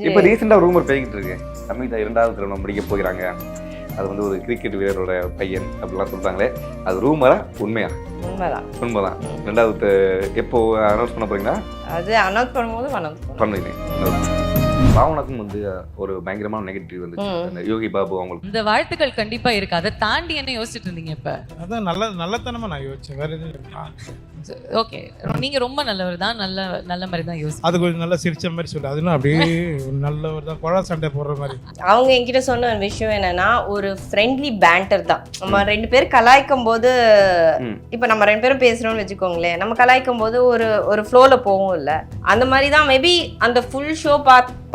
இப்போ ரீசெண்டாக ரூமர் பேசிக்கிட்டு இருக்கு, சமீதா 2வது திருமணம் முடிக்க போகிறாங்க, அது வந்து ஒரு கிரிக்கெட் வீரரோட பையன் அப்படிலாம் சொல்கிறாங்களே, அது ரூமரா உண்மையா? உண்மைதான். 2வது எப்போ அனௌன்ஸ் பண்ண போறீங்களா? அது அனௌன்ஸ் பண்ணும்போது பண்ணுவீங்க. பாவனாக்கும் வந்து ஒரு பயங்கரமான நெகட்டிவ் வந்துச்சு யோகி பாபு அவங்களுக்கு. இந்த வாழ்த்துக்கள் கண்டிப்பா இருக்கு. அதை தாண்டி என்ன யோசிச்சுட்டு இருந்தீங்க இப்ப? அதான் நல்லத்தனமா நான் யோசிச்சேன், வேற எதுவும் இல்லை. ஓகே, நீங்க ரொம்ப நல்லவர் தான், நல்ல மாதிரி தான் யோசி. அது கொஞ்சம் நல்லா சிரிச்ச மாதிரி சொல்லு, அதுனா அப்படியே நல்லவர் தான், குழா சண்டை போடுற மாதிரி. அவங்க என்கிட்ட சொன்ன ஒரு விஷயம் என்னன்னா, ஒரு ஃப்ரெண்ட்லி பேண்டர் தான். நம்ம 2 பேர் கலாய்க்கும் போது, இப்ப நம்ம 2 பேரும் பேசுறோம்னு வச்சுக்கோங்களேன், நம்ம கலாய்க்கும் போது ஒரு ஃப்ளோல போகும் இல்ல, அந்த மாதிரி தான் மேபி அந்த ஃபுல் ஷோ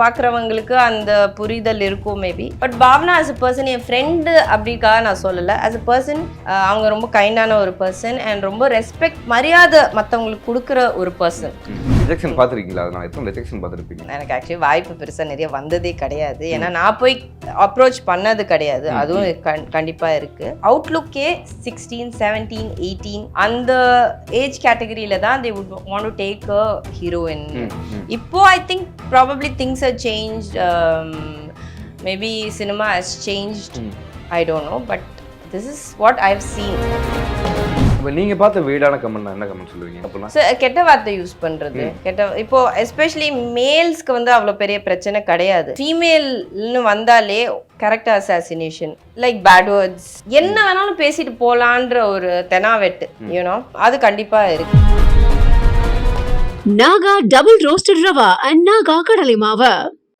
பார்க்குறவங்களுக்கு அந்த புரிதல் இருக்கும் maybe. But Bhavana as a person, என் ஃப்ரெண்டு அப்படிக்காக நான் சொல்லலை, ஆஸ் அ பர்சன் அவங்க ரொம்ப கைண்டான ஒரு பர்சன் அண்ட் ரொம்ப ரெஸ்பெக்ட் மரியாதை மற்றவங்களுக்கு கொடுக்குற ஒரு பர்சன். ரிஜெக்ஷன் பார்த்துருக்கீங்களா? நான் எத்தனை ரிஜெக்ஷன் பார்த்துருப்பீங்க? எனக்கு ஆக்சுவலி வாய்ப்பு பெருசாக நிறைய வந்ததே கிடையாது, ஏன்னா நான் போய் அப்ரோச் பண்ணது கிடையாது. அதுவும் கண்டிப்பாக இருக்கு. அவுட்லுக்கே 16, 17, 18 அந்த ஏஜ் கேட்டகரியில தான் they would want to take a heroine. இப்போ I think probably things have changed, maybe cinema has changed, I don't know, but this is what I've seen. இப்போ நீங்கள் பார்த்த வீடான கமெண்ட் என்ன கமெண்ட் சொல்லுவீங்க அப்படின்னா? கெட்ட வார்த்தை யூஸ் பண்ணுறது, இப்போ எஸ்பெஷலி மேல்ஸ்க்கு வந்து அவ்வளோ பெரிய பிரச்சனை கிடையாது. ஃபீமேல்னு வந்தாலே character assassination, like bad words, என்ன வேணாலும் பேசிட்டு போலான்ற ஒரு தெனாவெட்டு, யூனோ, அது கண்டிப்பாக இருக்கு. Naga double roasted rava and Naga கடலை மாவு.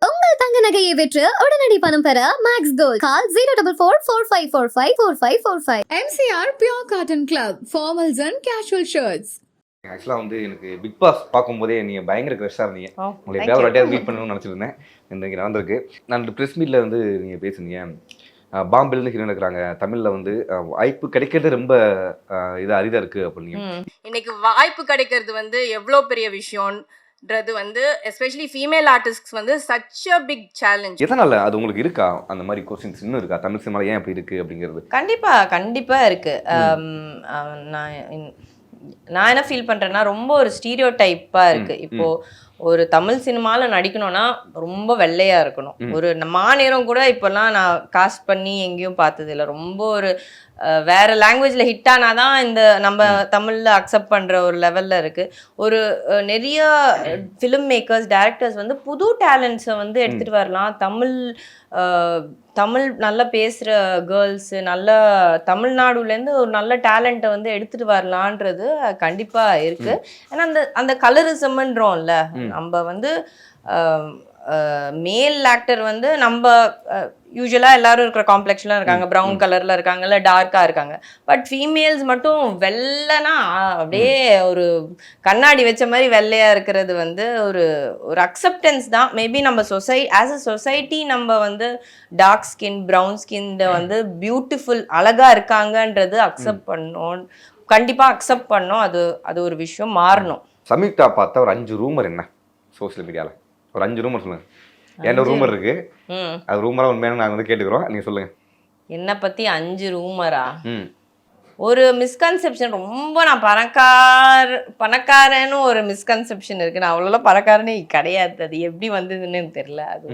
உங்கள் தங்க நகையை விற்று உடனடி பணம் பெற maths gold. Call 04445454545. MCR Pure Cotton Club, formals and casual shirts. ஆக்சுவலாக வந்து எனக்கு பிக் பாஸ் பார்க்கும்போதே நீங்கள் பயங்கர க்ரெஷ்ஷாக இருந்தீங்க. உங்களை எப்படியாவது ஒரு வாட்டியாக மீட் பண்ணணும்னு நினச்சிருந்தேன். இன்றைக்கி நடந்திருக்கு. நான் ப்ரெஸ் மீட்டில் வந்து நீங்கள் பேசுனீங்க, பாம்பேலேருந்து ஹீரோயின் இருக்கிறாங்க, தமிழில் வந்து வாய்ப்பு கிடைக்கிறது ரொம்ப இது அரிதாக இருக்குது அப்படின்னு. இன்னைக்கு வாய்ப்பு கிடைக்கிறது வந்து எவ்வளோ பெரிய விஷயம்ன்றது வந்து எஸ்பெஷலி ஃபீமேல் ஆர்டிஸ்ட்ஸ் வந்து சச் அ பிக் சேலஞ்ச். எதனால அது உங்களுக்கு இருக்கா அந்த மாதிரி கொஸ்டின்ஸ் இன்னும் இருக்கா? தமிழ் சினிமாவில் ஏன் அப்படி இருக்குது அப்படிங்கிறது? கண்டிப்பாக இருக்குது. நான் என்ன ஃபீல் பண்ணுறேன்னா, ரொம்ப ஒரு ஸ்டீரியோ டைப்பாக இருக்குது. இப்போது ஒரு தமிழ் சினிமாவில் நடிக்கணும்னா ரொம்ப வெள்ளையாக இருக்கணும். ஒரு மாநேரம் கூட இப்போல்லாம் நான் காஸ்ட் பண்ணி எங்கேயும் பார்த்ததில்லை. ரொம்ப ஒரு வேறு லாங்குவேஜில் ஹிட் ஆனால் தான் இந்த நம்ம தமிழில் அக்செப்ட் பண்ணுற ஒரு லெவலில் இருக்குது. ஒரு நிறைய ஃபிலிம் மேக்கர்ஸ், டைரக்டர்ஸ் வந்து புது டேலண்ட்ஸை வந்து எடுத்துகிட்டு வரலாம். தமிழ் நல்லா பேசுகிற கேர்ள்ஸு, நல்ல தமிழ்நாடுலேருந்து ஒரு நல்ல டேலண்ட்டை வந்து எடுத்துகிட்டு வரலான்றது கண்டிப்பாக இருக்குது. ஏன்னா அந்த கலரிசம்ன்றோம்ல, நம்ம வந்து மேல் ஆக்டர் வந்து நம்ம யூஸ்வலாக எல்லாரும் இருக்கிற காம்ப்ளெக்ஸ்லாம் இருக்காங்க, ப்ரௌன் கலரில் இருக்காங்க, இல்லை டார்க்காக இருக்காங்க. பட் ஃபீமேல்ஸ் மட்டும் வெள்ளைனா அப்படியே ஒரு கண்ணாடி வச்ச மாதிரி வெள்ளையாக இருக்கிறது வந்து ஒரு அக்செப்டன்ஸ் தான். மேபி நம்ம ஆஸ் அ சொசைட்டி நம்ம வந்து டார்க் ஸ்கின், ப்ரௌன் ஸ்கின் வந்து பியூட்டிஃபுல், அழகாக இருக்காங்கன்றது அக்செப்ட் பண்ணோம், கண்டிப்பாக அக்செப்ட் பண்ணோம். அது ஒரு விஷயம் மாறணும். சமீக்தா பார்த்தா ஒரு 5 ரூமர் என்ன சோசியல் மீடியாவில்? ஒரு 5 ரூமர் சொல்லுங்கள். என்கிட்ட ரூமர் இருக்கு, அது ரூமரா உண்மையான நாங்கள் வந்து கேட்டுக்கிறோம், நீங்கள் சொல்லுங்க. என்னை பற்றி 5 ரூமரா? ஒரு மிஸ்கன்செப்ஷன், ரொம்ப நான் பணக்காரன்னு ஒரு மிஸ்கன்செப்ஷன் இருக்குது. நான் அவ்வளோலாம் பணக்காரனே கிடையாது. அது எப்படி வந்ததுன்னு எனக்கு தெரியல. அது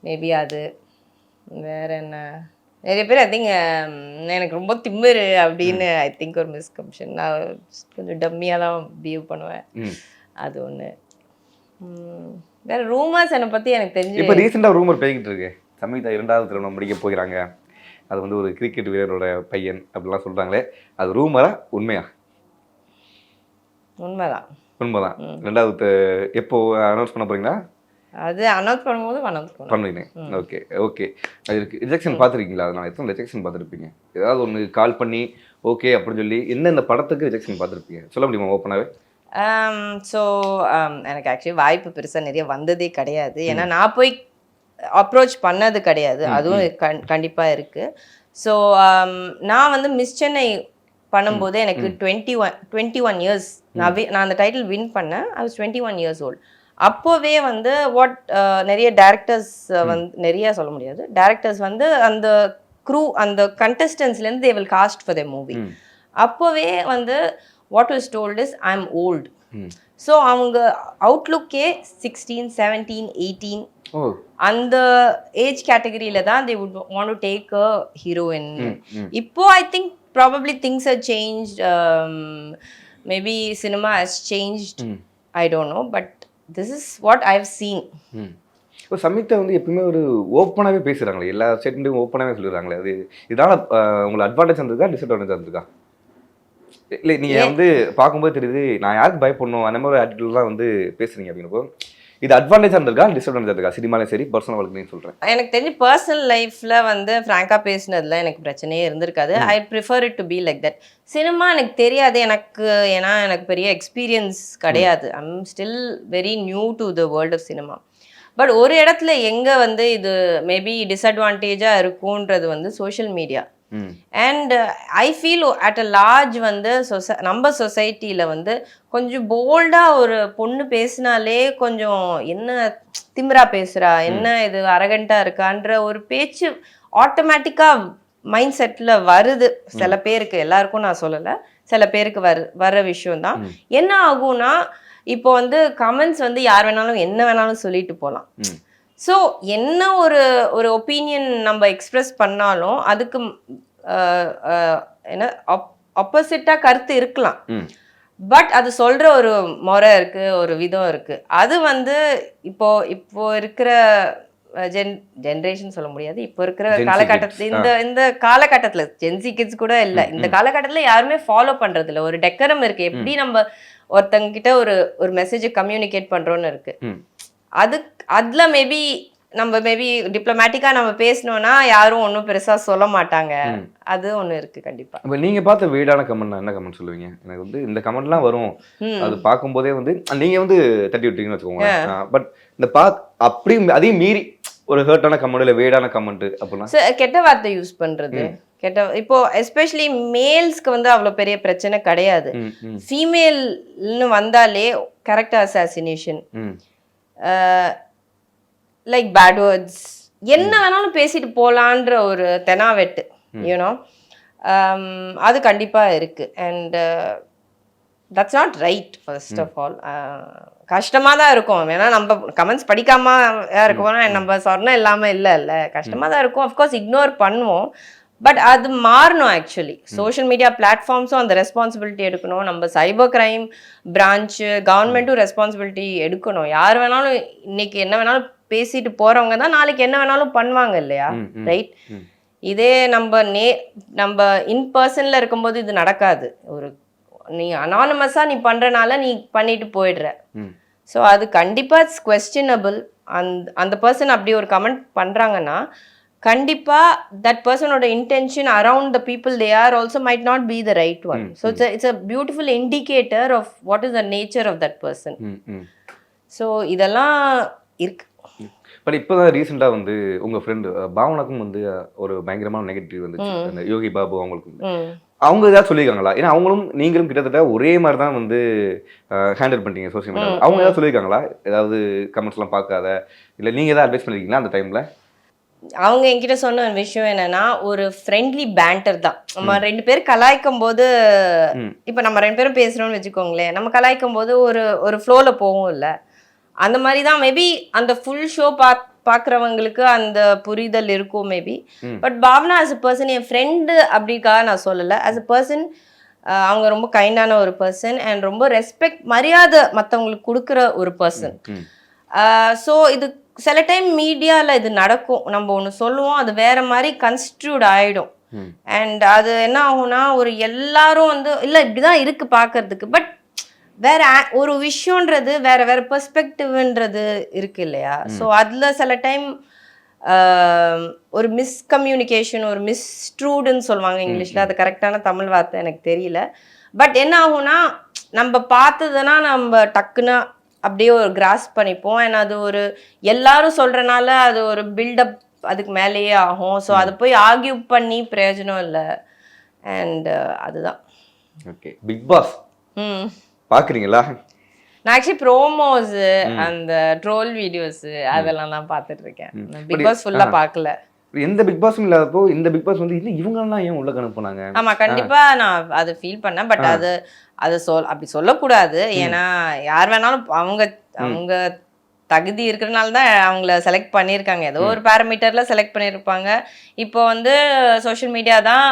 மேபி அது வேற என்ன, நிறைய பேர் ஐ திங்க் எனக்கு ரொம்ப திமிரு அப்படின்னு ஐ திங்க் ஒரு மிஸ்கன்செப்ஷன். நான் கொஞ்சம் டம்மியாக தான் பிஹேவ் பண்ணுவேன், அது ஒன்று. வேற ரூமர்ஸ் என்னை பற்றி எனக்கு தெரிஞ்சு இப்போ ரீசெண்டாக ரூமர் பேசிக்கிட்டு இருக்கு, சமீதா 2வது திருமணம் முடிக்க போகிறாங்க, அது வந்து ஒரு கிரிக்கெட் வீரரோட பையன் அப்படிலாம் சொல்கிறாங்களே, அது ரூமரா உண்மையா? உண்மைதான். 2வது எப்போ அனௌன்ஸ் பண்ண போறீங்களா? அது அனௌன்ஸ் பண்ணும்போது பண்ணுவீங்க. ஓகே அது இருக்கு. ரிஜெக்ஷன் பார்த்துருக்கீங்களா? அதனால் எத்தனை ரிஜெக்ஷன் பார்த்துருப்பீங்க? ஏதாவது ஒன்று கால் பண்ணி ஓகே அப்படின்னு சொல்லி எந்தெந்த படத்துக்கு ரிஜெக்ஷன் பார்த்துருப்பீங்க சொல்ல முடியுமா ஓப்பனாகவே? ஸோ எனக்கு ஆக்சுவலி வாய்ப்பு பெருசாக நிறைய வந்ததே கிடையாது, ஏன்னா நான் போய் அப்ரோச் பண்ணது கிடையாது. அதுவும் கண்டிப்பாக இருக்குது. ஸோ நான் வந்து மிஸ் சென்னை பண்ணும்போது எனக்கு 21 இயர்ஸ், நான் அந்த டைட்டில் வின் பண்ணேன். I was 21 years old. அப்போவே வந்து நிறைய டேரக்டர்ஸ் வந்து, நிறைய சொல்ல முடியாது, டேரக்டர்ஸ் வந்து அந்த க்ரூ, அந்த கண்டஸ்டன்ஸ்லேருந்து they will cast for the movie. அப்போவே வந்து what was told is I'm old. So அவங்க அவுட்லுக்கே 16, 17, 18 ஓ அந்த ஏஜ் கேட்டகரியில தான் they would want to take a heroine. இப்போ I think probably things are changed, maybe cinema has changed, I don't know, but this is what I have seen. இப்போ சம்யுக்தா வந்து எப்பவுமே ஒரு ஓப்பனாகவே பேசுகிறாங்களே, எல்லா ஸ்டேட்மெண்ட்டையும் ஓப்பனாகவே சொல்லிடுறாங்களே, அது இதனால் உங்களுக்கு அட்வான்டேஜ் இருந்திருக்கா டிஸ்அட்வான்டேஜ் இருந்திருக்கா? இல்லை நீங்கள் வந்து பார்க்கும்போது தெரியுது நான் யாருக்கு பயப்படணும் அந்த மாதிரி ஒரு ஆட்டிடியூட் தான் வந்து பேசுறீங்க அப்படின்னப்போ, இது அட்வான்டேஜாக இருந்திருக்கா டிஸ்அட்வான்டேஜ் இருக்கா சினிமாலையும் சரி பர்சனல் வாழ்க்கையும் சொல்கிறேன்? எனக்கு தெரிஞ்சு பர்சனல் லைஃப்ல வந்து ஃப்ராங்கா பேசினதுல எனக்கு பிரச்சனையே இருந்திருக்காது. I prefer it to be like that. Cinema எனக்கு தெரியாது எனக்கு, ஏன்னா எனக்கு பெரிய எக்ஸ்பீரியன்ஸ் கிடையாது. I am still very new to the world of cinema. But ஒரு இடத்துல எங்கே வந்து இது மேபி டிஸ்அட்வான்டேஜாக இருக்குன்றது வந்து social media. And I feel at a large வந்து நம்ம சொசைட்டியில் வந்து கொஞ்சம் போல்டாக ஒரு பொண்ணு பேசினாலே கொஞ்சம் என்ன திமிரா பேசுகிறா, என்ன இது அரகண்டாக இருக்கான்ற ஒரு பேச்சு ஆட்டோமேட்டிக்காக மைண்ட் செட்டில் வருது சில பேருக்கு, எல்லாருக்கும் நான் சொல்லலை, சில பேருக்கு வர்ற விஷயம்தான். என்ன ஆகும்னா இப்போ வந்து கமெண்ட்ஸ் வந்து யார் வேணாலும் என்ன வேணாலும் சொல்லிட்டு போகலாம். ஸோ என்ன ஒரு ஒப்பீனியன் நம்ம எக்ஸ்பிரஸ் பண்ணாலும் அதுக்கு என்ன ஆப்போசிட்டாக கருத்து இருக்கலாம். பட் அது சொல்கிற ஒரு முறை இருக்குது, ஒரு விதம் இருக்குது. அது வந்து இப்போ இருக்கிற ஜென்ரேஷன் சொல்ல முடியாது, இப்போ இருக்கிற காலகட்டத்தில் இந்த காலகட்டத்தில் ஜென்சி கிட்ஸ் கூட இல்லை, இந்த காலகட்டத்தில் யாருமே ஃபாலோ பண்ணுறது இல்லை. ஒரு டெக்கரம் இருக்குது, எப்படி நம்ம ஒருத்தங்க கிட்ட ஒரு மெசேஜை கம்யூனிகேட் பண்றோம்னு இருக்கு. அதுல மேபி டிப்ளமேட்டிக்கா நம்ம பேசணும்னா யாரும் ஒன்றும் பெருசா சொல்ல மாட்டாங்க. அது ஒண்ணு இருக்கு கண்டிப்பா. இப்போ நீங்க பார்த்த வீடான கமெண்ட் என்ன கமெண்ட் சொல்லுவீங்க? எனக்கு வந்து இந்த கமெண்ட்லாம் வரும், அது பார்க்கும்போதே வந்து நீங்க வந்து தட்டி விட்டீங்கன்னு வச்சுக்கோங்க. பட் இந்த அப்படி அதையும் மீறி ஒரு ஹர்ட்டான கமெண்ட் இல்லை வேடான கமெண்ட் அப்படின்னா கெட்ட வார்த்தை யூஸ் பண்றது, இப்போ எஸ்பெஷலி மேல்ஸ்க்கு வந்து அவ்வளோ பெரிய பிரச்சனை கிடையாது. ஃபீமேல்னு வந்தாலே character assassination, like bad words, என்ன வேணாலும் பேசிட்டு போலான்ற ஒரு தெனாவெட்டு, யூனோ, அது கண்டிப்பாக இருக்கு. And that's not right. First of all கஷ்டமாக தான் இருக்கும். ஏன்னா நம்ம கமெண்ட்ஸ் படிக்காம இருக்கோம், நம்ம சொன்ன இல்லாமல் இல்லை, கஷ்டமாக தான் இருக்கும். அஃப்கோர்ஸ் இக்னோர் பண்ணுவோம், பட் அது மாறணும். ஆக்சுவலி சோஷியல் மீடியா பிளாட்ஃபார்ம்ஸும் அந்த ரெஸ்பான்சிபிலிட்டி எடுக்கணும். நம்ம சைபர் கிரைம் பிரான்ச்சு கவர்மெண்ட்டும் ரெஸ்பான்சிபிலிட்டி எடுக்கணும். யார் வேணாலும் இன்னைக்கு என்ன வேணாலும் பேசிட்டு போறவங்க தான் நாளைக்கு என்ன வேணாலும் பண்ணுவாங்க இல்லையா, ரைட்? இதே நம்ம இன் பர்சன்ல இருக்கும்போது இது நடக்காது. நீ அனானிமஸா நீ பண்றனால நீ பண்ணிட்டு போயிடுற. ஸோ அது கண்டிப்பா இட்ஸ் குவெஸ்டினபிள். அந்த பர்சன் அப்படி ஒரு கமெண்ட் பண்றாங்கன்னா கண்டிப்பா தட் பர்சனோட intention around the people they are also might not be the right one. So it's a beautiful indicator of what is the nature of that person. So இதெல்லாம் இருக்கு. But இப்போதான் ரீசெண்டாக வந்து உங்கள் ஃப்ரெண்டு பாவனாக்கும் வந்து ஒரு பயங்கரமான நெகட்டிவ் வந்துச்சு, அந்த யோகி பாபு அவங்களுக்கு. அவங்க ஏதாவது சொல்லியிருக்காங்களா? ஏன்னா அவங்களும் நீங்களும் கிட்டத்தட்ட ஒரே மாதிரி தான் வந்து ஹேண்டில் பண்ணிட்டீங்க சோசியல் மீடியா. அவங்க ஏதாவது சொல்லியிருக்காங்களா? ஏதாவது கமெண்ட்ஸ்லாம் பார்க்காத, இல்லை நீங்கள் ஏதாவது அட்வைஸ் பண்ணியிருக்கீங்களா அந்த டைமில்? அவங்க என்கிட்ட சொன்ன விஷயம் என்னன்னா, ஒரு ஃப்ரெண்ட்லி பேண்டர் தான். நம்ம ரெண்டு பேரும் கலாய்க்கும் போது, இப்போ நம்ம ரெண்டு பேரும் பேசுகிறோம்னு வச்சுக்கோங்களேன், நம்ம கலாய்க்கும் போது ஒரு ஃப்ளோவில் போகும் இல்லை, அந்த மாதிரி தான் மேபி அந்த ஃபுல் ஷோ பார்க்குறவங்களுக்கு அந்த புரிதல் இருக்கும் maybe. But Bhavana as a person, என் ஃப்ரெண்டு அப்படிக்காக நான் சொல்லலை, ஆஸ் அ பர்சன் அவங்க ரொம்ப கைண்டான ஒரு பர்சன் அண்ட் ரொம்ப ரெஸ்பெக்ட் மரியாதை மற்றவங்களுக்கு கொடுக்குற ஒரு பர்சன். ஸோ இது சில டைம் மீடியாவில் இது நடக்கும், நம்ம ஒன்று சொல்லுவோம், அது வேற மாதிரி கன்ஸ்டியூட் ஆகிடும். அண்ட் அது என்ன ஆகும்னா, எல்லாரும் வந்து இல்லை இப்படிதான் இருக்கு பார்க்கறதுக்கு, பட் வேற ஒரு விஷயம்ன்றது வேற பெர்ஸ்பெக்டிவ்ன்றது இருக்கு இல்லையா. ஸோ அதில் சில டைம் ஒரு மிஸ்கம்யூனிகேஷன், ஒரு மிஸ்ட்ரூடுன்னு சொல்லுவாங்க இங்கிலீஷில், அது கரெக்டான தமிழ் வார்த்தை எனக்கு தெரியல. பட் என்ன ஆகும்னா, நம்ம பார்த்ததுன்னா நம்ம டக்குன்னு அப்படியே ஒரு கிராஸ் பண்ணிப்போம். அண்ட் அது எல்லாரும் சொல்றனால அது ஒரு பில்டப் அதுக்கு மேலேயே ஆகும். ஸோ அதை போய் ஆர்கியூ பண்ணி பிரயோஜனம் இல்லை. அண்ட் அதுதான். ஓகே, பிக் பாஸ் பார்க்குறீங்களா? நான் ஆக்சுவலி ப்ரோமோஸ் அந்த ட்ரோல் வீடியோஸ் அதெல்லாம் தான் பார்த்துட்டு இருக்கேன். பிக் பாஸ் ஃபுல்லா பார்க்கல. எந்த பிக் பாஸும் இல்லாதப்போ இந்த பிக் பாஸ் வந்து இவங்கெல்லாம் ஏன் உள்ள அனுப்புனாங்க? ஆமா, கண்டிப்பா நான் அதை ஃபீல் பண்ணேன். பட் அது அப்படி சொல்லக்கூடாது. ஏன்னா யார் வேணாலும் அவங்க தகுதி இருக்கிறனால தான் அவங்கள செலக்ட் பண்ணியிருக்காங்க. ஏதோ ஒரு பேராமீட்டர்ல செலக்ட் பண்ணியிருப்பாங்க. இப்போ வந்து சோஷியல் மீடியா தான்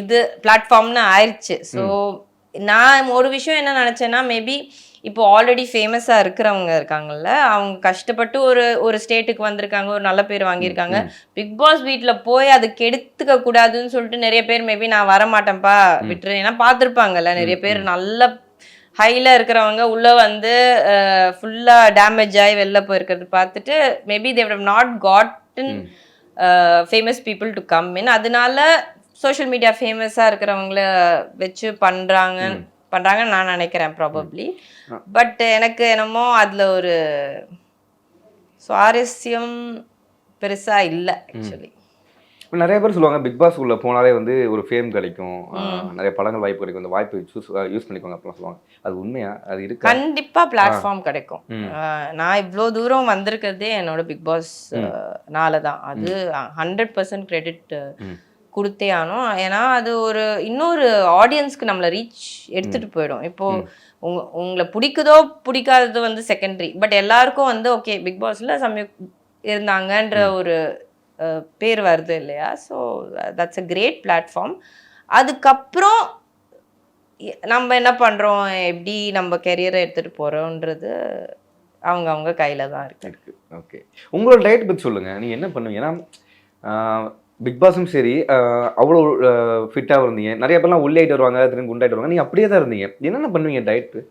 இது பிளாட்ஃபார்ம்னு ஆயிடுச்சு. ஸோ நான் ஒரு விஷயம் என்ன நினச்சேன்னா, மேபி இப்போ ஆல்ரெடி ஃபேமஸாக இருக்கிறவங்க இருக்காங்கல்ல, அவங்க கஷ்டப்பட்டு ஒரு ஸ்டேட்டுக்கு வந்திருக்காங்க, ஒரு நல்ல பேர் வாங்கியிருக்காங்க. பிக் பாஸ் வீட்டில் போய் அது கெடுத்துக்க கூடாதுன்னு சொல்லிட்டு நிறைய பேர் மேபி நான் வரமாட்டேன்ப்பா விட்டுரு, ஏன்னா பார்த்துருப்பாங்கல்ல நிறைய பேர் நல்ல ஹையில் இருக்கிறவங்க உள்ளே வந்து ஃபுல்லாக டேமேஜ் ஆகி வெளில போயிருக்கிறது பார்த்துட்டு maybe they would have not gotten famous people to come in. அதனால சோஷியல் மீடியா ஃபேமஸாக இருக்கிறவங்கள வச்சு பண்ணுறாங்கன்னு நான் நினைக்கிறேன் ப்ராபப்ளி. பட் எனக்கு என்னமோ அதில் ஒரு சுவாரஸ்யம் பெருசாக இல்லை ஆக்சுவலி. இப்போ நிறைய பேர் சொல்லுவாங்க பிக் பாஸ் உள்ள போனாலே வந்து ஒரு ஃபேம் கிடைக்கும், நிறைய படங்கள் வாய்ப்பு கிடைக்கும், அந்த வாய்ப்பை யூஸ் பண்ணிக்கோங்க அப்படிலாம் சொல்லுவாங்க. அது உண்மையா? அது இருக்கு? கண்டிப்பாக பிளாட்ஃபார்ம் கிடைக்கும். நான் இவ்வளோ தூரம் வந்திருக்கிறதே என்னோட பிக் பாஸ் தான். அது 100% கிரெடிட் கொடுத்தே ஆனோம். ஏன்னா அது ஒரு இன்னொரு ஆடியன்ஸ்க்கு நம்மளை ரீச் எடுத்துகிட்டு போயிடும். இப்போது உங்களை பிடிக்குதோ பிடிக்காதது வந்து செகண்டரி, பட் எல்லாருக்கும் வந்து ஓகே பிக் பாஸில் இருந்தாங்கன்ற ஒரு பேர் வருது இல்லையா? So that's a great platform. அதுக்கப்புறம் நம்ம என்ன பண்ணுறோம், எப்படி நம்ம கெரியரை எடுத்துகிட்டு போகிறோன்றது அவங்க கையில் தான் இருக்கு. ஓகே, உங்களோட டயட் பற்றி சொல்லுங்கள். நீங்கள் என்ன பண்ணுவீங்க? ஏன்னா பிக் பாஸும் சரி அவ்வளோ ஃபிட்டாக இருந்தீங்க, நிறைய பேர்லாம் உள்ளாயிட்டு வருவாங்க, திரும்பி குண்டாயிட்டு வருவாங்க, நீங்கள் அப்படியே தான் இருந்தீங்க. என்னென்ன பண்ணுவீங்க டயட்டு?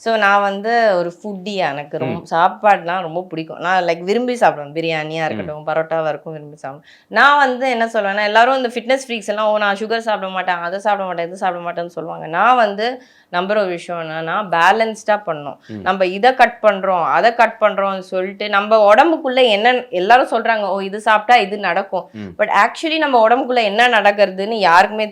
ஸோ நான் வந்து ஒரு ஃபுட்டி, எனக்கு ரொம்ப சாப்பாடுலாம் ரொம்ப பிடிக்கும். நான் லைக் விரும்பி சாப்பிடுவேன். பிரியாணியாக இருக்கட்டும், பரோட்டாவாக இருக்கும், விரும்பி சாப்பிடுவேன். நான் வந்து என்ன சொல்லுவேன்னா, எல்லாரும் இந்த ஃபிட்னஸ் ஃப்ரீக்ஸ் எல்லாம் நான் சுகர் சாப்பிட மாட்டேன், அதை சாப்பிட மாட்டேன், இது சாப்பிட மாட்டேன்னு சொல்லுவாங்க. நான் வந்து நம்புற ஒரு விஷயம் என்னன்னா, பேலன்ஸ்டாக பண்ணணும். நம்ம இதை கட் பண்ணுறோம், அதை கட் பண்ணுறோம்னு சொல்லிட்டு நம்ம உடம்புக்குள்ளே என்ன எல்லாரும் சொல்கிறாங்க, ஓ இது சாப்பிட்டா இது நடக்கும், பட் ஆக்சுவலி நம்ம உடம்புக்குள்ளே என்ன நடக்கிறதுன்னு யாருக்குமே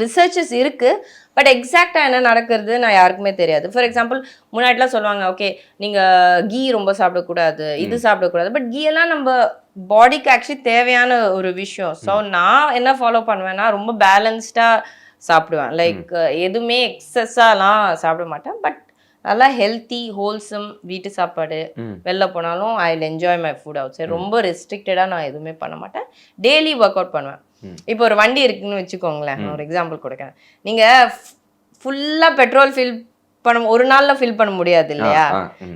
ரிசர்ச்சஸ் இருக்கு, பட் எக்ஸாக்டாக என்ன நடக்கிறது நான் யாருக்குமே தெரியாது. ஃபார் எக்ஸாம்பிள் முன்னாடிலாம் சொல்லுவாங்க, ஓகே நீங்கள் கீ ரொம்ப சாப்பிடக்கூடாது, இது சாப்பிடக்கூடாது, பட் கீ எல்லாம் நம்ம பாடிக்கு ஆக்சுவலி தேவையான ஒரு விஷயம். ஸோ நான் என்ன ஃபாலோ பண்ணுவேன்னா, ரொம்ப பேலன்ஸ்டாக சாப்பிடுவேன். லைக் எதுவுமே எக்ஸஸாலாம் சாப்பிட மாட்டேன், பட் நல்லா ஹெல்த்தி ஹோல்சம் வீட்டு சாப்பாடு. வெளில போனாலும் I will enjoy my food outside. ரொம்ப ரெஸ்ட்ரிக்டடாக நான் எதுவுமே பண்ண மாட்டேன். டெய்லி ஒர்க் அவுட் பண்ணுவேன். இப்போ ஒரு வண்டி இருக்குன்னு வச்சுக்கோங்களேன், ஒரு எக்ஸாம்பிள் கொடுக்குறேன். நீங்கள் ஃபுல்லாக பெட்ரோல் ஃபில் ஒரு நாளில் ஃபில் பண்ண முடியாது இல்லையா?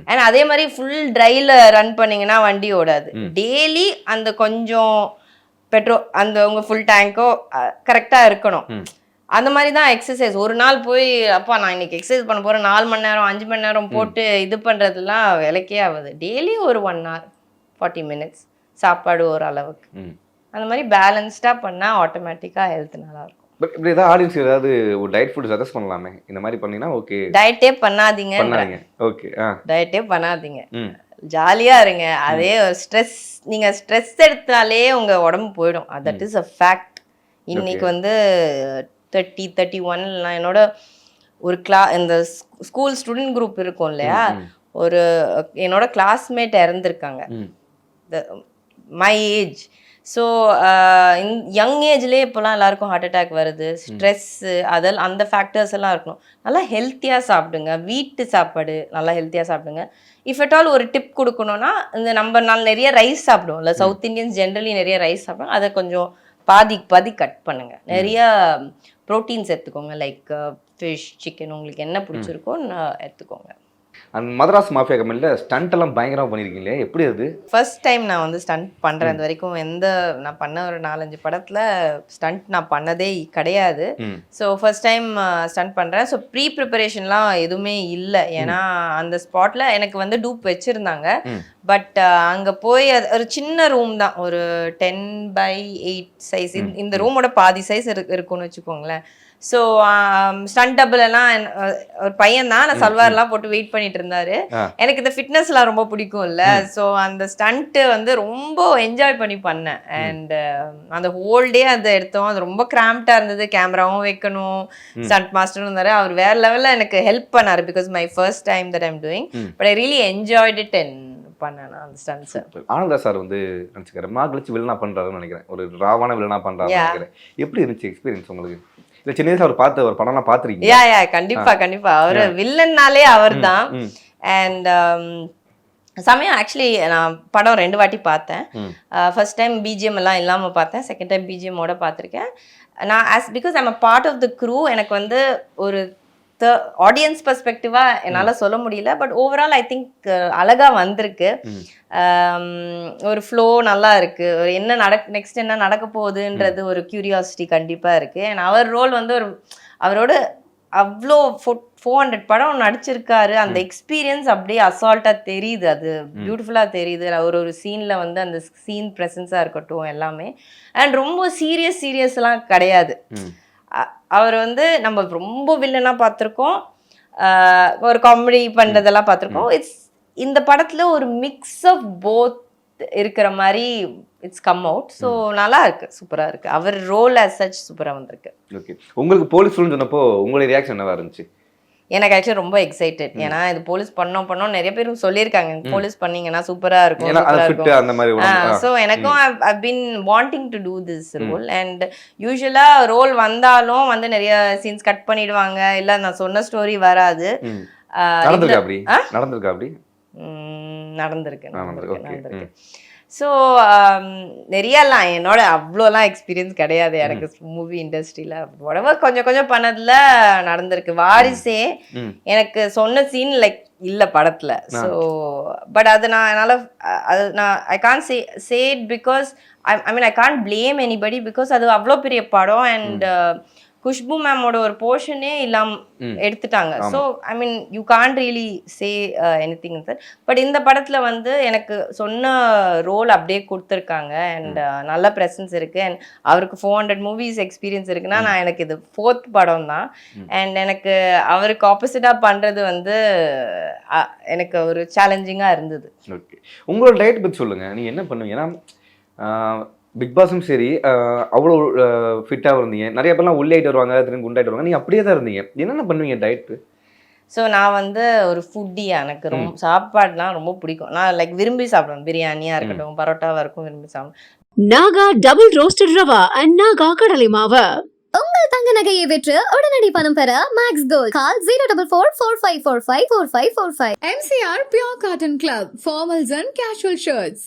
ஏன்னா அதே மாதிரி ஃபுல் ட்ரையில் ரன் பண்ணிங்கன்னா வண்டி ஓடாது. டெய்லி அந்த கொஞ்சம் பெட்ரோல் அந்த உங்கள் ஃபுல் டேங்கோ கரெக்டாக இருக்கணும். அந்த மாதிரி தான் எக்ஸசைஸ். ஒரு நாள் போய் அப்பா நான் இன்னைக்கு எக்ஸசைஸ் பண்ண போகிறேன் 4 மணி நேரம் 5 மணி நேரம் போட்டு இது பண்ணுறதுலாம் விலைக்கே ஆகுது. டெய்லி ஒரு 1 hour 40 minutes சாப்பாடு ஒரு அளவுக்கு, அந்த மாதிரி பேலன்ஸ்டாக பண்ணால் ஆட்டோமேட்டிக்காக ஹெல்த் நல்லாயிருக்கும். பட் இப்படி ஏதாவது ஆடியன்ஸ் ஏதாவது ஒரு டயட் ஃபுட் சஜஸ்ட் பண்ணலாமே, இந்த மாதிரி பண்ணீங்கன்னா ஓகே? டயட்டே பண்ணாதீங்க. ஓகே, டயட்டே பண்ணாதீங்க, ஜாலியாக இருங்க. அதே ஸ்ட்ரெஸ், நீங்கள் ஸ்ட்ரெஸ் எடுத்தாலே உங்கள் உடம்பு போயிடும். That is a fact. இன்னைக்கு வந்து 30-31 என்னோட ஒரு இந்த ஸ்கூல் ஸ்டூடெண்ட் குரூப் இருக்கும் இல்லையா, ஒரு என்னோட கிளாஸ்மேட் இறந்துருக்காங்க, மை ஏஜ். ஸோ யங் ஏஜ்லேயே இப்போலாம் எல்லாருக்கும் ஹார்ட் அட்டாக் வருது, ஸ்ட்ரெஸ்ஸு, அதெல்லாம் அந்த ஃபேக்டர்ஸ் எல்லாம் இருக்கணும். நல்லா ஹெல்த்தியாக சாப்பிடுங்க, வீட்டு சாப்பாடு நல்லா ஹெல்த்தியாக சாப்பிடுங்க. இஃப் அட் ஆல் ஒரு டிப் கொடுக்கணும்னா, இந்த நம்ம நிறைய ரைஸ் சாப்பிடுவோம்ல, சவுத் இண்டியன்ஸ் ஜென்ரலி நிறைய ரைஸ் சாப்பிடுவோம், அதை கொஞ்சம் பாதி கட் பண்ணுங்க. நிறைய ப்ரோட்டீன்ஸ் எடுத்துக்கோங்க, லைக் ஃபிஷ், சிக்கன், உங்களுக்கு என்ன பிடிச்சிருக்கோ எடுத்துக்கோங்க. அந்த மதராஸ் மாஃபியா கம்பெனியில் ஸ்டண்ட் எல்லாம் பயங்கரமாக பண்ணியிருக்கீங்களே, எப்படி அது? ஃபர்ஸ்ட் டைம் நான் வந்து ஸ்டண்ட் பண்ணுறேன். இது வரைக்கும் நான் பண்ண ஒரு 4-5 படத்தில் ஸ்டண்ட் நான் பண்ணதே கிடையாது. ஸோ ஃபர்ஸ்ட் டைம் ஸ்டண்ட் பண்ணுறேன். ஸோ ப்ரீ ப்ரிப்பரேஷன்லாம் எதுவுமே இல்லை. ஏன்னா அந்த ஸ்பாட்டில் எனக்கு வந்து டூப் வச்சுருந்தாங்க. பட் அங்கே போய் ஒரு சின்ன ரூம் தான், ஒரு 10x8 சைஸ். இந்த ரூமோட பாதி சைஸ் இருக்குன்னு வச்சுக்கோங்களேன். ஸோ ஸ்டண்ட் டபுள் எல்லாம் ஒரு பையன் தான், நான் சல்வார்லாம் போட்டு வெயிட் பண்ணிட்டு இருந்தாரு. எனக்கு இந்த ஃபிட்னஸ்லாம் ரொம்ப பிடிக்கும் இல்லை. ஸோ அந்த ஸ்டண்ட்டு வந்து ரொம்ப என்ஜாய் பண்ணி பண்ணேன். அண்ட் அந்த ஹோல் டே அதை எடுத்தோம். அது ரொம்ப கிராம்ப்டாக இருந்தது. கேமராவும் வைக்கணும், ஸ்டண்ட் மாஸ்டரும் இருந்தார். அவர் வேற லெவலில் எனக்கு ஹெல்ப் பண்ணார். Because my first time that I'm doing, but I really enjoyed it. And பண்ணேன் அந்த ஸ்டண்ட்ஸ். ஆனந்தா சார் வந்து நினச்சிக்கிறேன் கழிச்சு வில்லனா பண்ணுறாருன்னு நினைக்கிறேன், ஒரு ராவான வில்லனா பண்ணுறாருன்னு நினைக்கிறேன். எப்படி இருந்துச்சு எக்ஸ்பீரியன்ஸ் உங்களுக்கு? இல்லை சின்ன வயசுல அவர் பார்த்து ஒரு படம்லாம் பார்த்துருக்கீங்க? கண்டிப்பா அவர் வில்லன்னாலே அவர் தான். அண்ட் சமயம் ஆக்சுவலி நான் படம் 2 வாட்டி பார்த்தேன். ம். ஃபர்ஸ்ட் டைம் பிஜிஎம் எல்லாம் இல்லாமல் பார்த்தேன், செகண்ட் டைம் பிஜிஎம்மோட பார்த்துருக்கேன். நான் because I'm a part of the crew, எனக்கு வந்து ஒரு ஆடியன்ஸ் பெர்ஸ்பெக்டிவாக என்னால் சொல்ல முடியல. பட் ஓவரால் ஐ திங்க் அழகாக வந்திருக்கு. ஒரு ஃப்ளோ நல்லா இருக்கு. ஒரு என்ன நெக்ஸ்ட் என்ன நடக்க போகுதுன்றது ஒரு கியூரியாசிட்டி கண்டிப்பாக இருக்கு. அண்ட் அவர் ரோல் வந்து அவரோட அவ்வளோ 400 படம் நடிச்சிருக்காரு. அந்த எக்ஸ்பீரியன்ஸ் அப்படியே அசால்ட்டாக தெரியுது, அது பியூட்டிஃபுல்லாக தெரியுது. ஒரு சீனில் வந்து அந்த சீன் ப்ரெசன்ஸாக இருக்கட்டும் எல்லாமே. அண்ட் ரொம்ப சீரியஸ்லாம் கிடையாது. அவர் வந்து நம்ம ரொம்ப வில்லனாக பார்த்துருக்கோம், ஒரு காமெடி பண்ணுறதெல்லாம் பார்த்துருக்கோம். இந்த படத்தில் ஒரு மிக்ஸ் ஆஃப் போத் இருக்கிற மாதிரி இட்ஸ் கம் அவுட். ஸோ நல்லா இருக்கு, சூப்பராக இருக்கு. அவர் ரோல் as such சூப்பராக வந்திருக்கு. ஓகே, உங்களுக்கு போலீஸ் ரோல்னு சொன்னப்போ உங்களுடைய ரியாக்ஷன் என்னவா இருந்துச்சு? எனக்கு ஆக்சுவலி ரொம்ப எக்ஸைட்டட். ஏன்னா இது போலீஸ் பண்ணோம் நிறைய பேர் சொல்லியிருக்காங்க, போலீஸ் பண்ணீங்கன்னா சூப்பரா இருக்கும். ஸோ எனக்கும் I've been wanting to do this role. and யூஸ்வலா ரோல் வந்தாலும் வந்து நிறைய சீன்ஸ் கட் பண்ணிடுவாங்க, இல்ல நான் சொன்ன ஸ்டோரி வராது. நடந்திருக்கு. ஸோ நிறையலாம் என்னோட அவ்வளோலாம் எக்ஸ்பீரியன்ஸ் கிடையாது எனக்கு மூவி இண்டஸ்ட்ரியில். உடம்பு கொஞ்சம் பண்ணதில் நடந்திருக்கு. வாரிசே எனக்கு சொன்ன சீன் லைக் இல்லை படத்தில். ஸோ பட் அது என்னால் I can't say it because I mean I can't blame anybody because அது அவ்வளோ பெரிய படம். அண்ட் குஷ்பு மேமோட ஒரு போர்ஷனே இல்லாமல் எடுத்துட்டாங்க. So I mean you can't really say anything sir. But இந்த படத்தில் வந்து எனக்கு சொன்ன ரோல் அப்படியே கொடுத்துருக்காங்க. அண்ட் நல்ல ப்ரெசன்ஸ் இருக்குது. அண்ட் அவருக்கு 400 மூவிஸ் எக்ஸ்பீரியன்ஸ் இருக்குன்னா எனக்கு இது 4th படம் தான். அண்ட் எனக்கு அவருக்கு ஆப்போசிட்டாக பண்ணுறது வந்து எனக்கு ஒரு சேலஞ்சிங்காக இருந்தது. ஓகே, உங்களோட டயட் பற்றி சொல்லுங்கள். நீங்கள் என்ன பண்ணுவீங்க? ஏன்னா பிக் பாஸும் சரி அவ்வளோ ஃபிட்டாக இருந்தீங்க, நிறைய பேர்லாம் உள்ளாயிட்டு வருவாங்க, திரும்பி குண்டாயிட்டு வருவாங்க, நீங்கள் அப்படியே தான் இருந்தீங்க. என்னென்ன பண்ணுவீங்க டயட்டு? ஸோ நான் வந்து ஒரு ஃபுட்டி, எனக்கு ரொம்ப சாப்பாடுலாம் ரொம்ப பிடிக்கும். நான் லைக் விரும்பி சாப்பிடுவேன். பிரியாணியாக இருக்கட்டும், பரோட்டாவாக இருக்கும், விரும்பி சாப்பிடுவேன். Naga double roasted rava and Naga கடலை மாவு. உங்கள் தங்க நகையை விற்று உடனடி பணம் பெற maths gold. Call 04445454545. MCR Pure Cotton Club, formals and casual shirts.